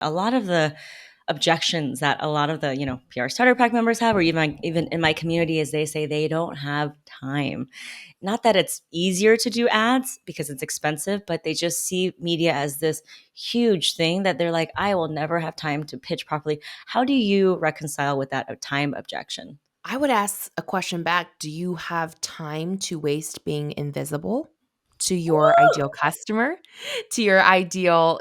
A lot of the objections that a lot of the PR starter pack members have, or even in my community, is they say they don't have time. Not that it's easier to do ads because it's expensive, but they just see media as this huge thing that they're like, I will never have time to pitch properly. How do you reconcile with that time objection? I would ask a question back. Do you have time to waste being invisible to your ideal customer, to your ideal,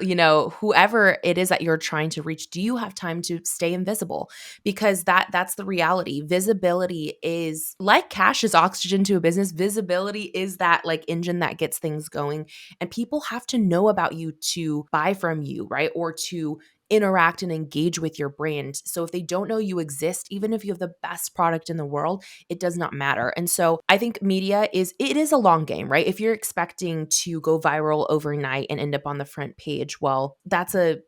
whoever it is that you're trying to reach? Do you have time to stay invisible? Because that's the reality. Visibility is like cash is oxygen to a business. Visibility is that like engine that gets things going. And people have to know about you to buy from you, right? Or to interact and engage with your brand. So if they don't know you exist, even if you have the best product in the world, it does not matter. And so I think media is a long game, right? If you're expecting to go viral overnight and end up on the front page, well, that's a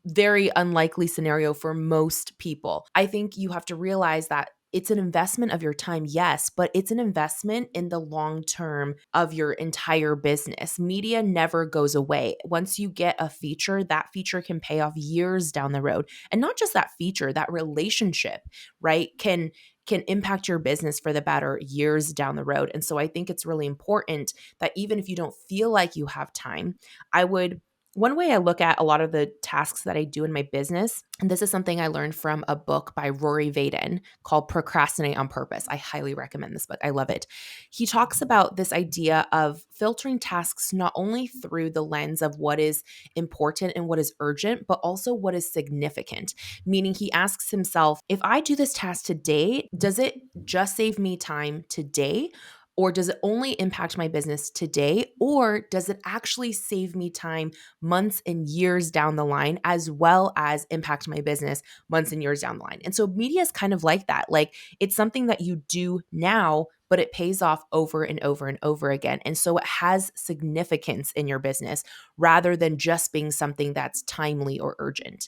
very unlikely scenario for most people. I think you have to realize that it's an investment of your time, yes, but it's an investment in the long term of your entire business. Media never goes away. Once you get a feature, that feature can pay off years down the road. And not just that feature, that relationship, right? Can impact your business for the better years down the road. And so I think it's really important that even if you don't feel like you have time, I would one way I look at a lot of the tasks that I do in my business, and this is something I learned from a book by Rory Vaden called Procrastinate on Purpose. I highly recommend this book. I love it. He talks about this idea of filtering tasks not only through the lens of what is important and what is urgent, but also what is significant. Meaning he asks himself, if I do this task today, does it just save me time today? Or does it only impact my business today? Or does it actually save me time months and years down the line, as well as impact my business months and years down the line? And so media is kind of like that. Like it's something that you do now, but it pays off over and over and over again. And so it has significance in your business rather than just being something that's timely or urgent.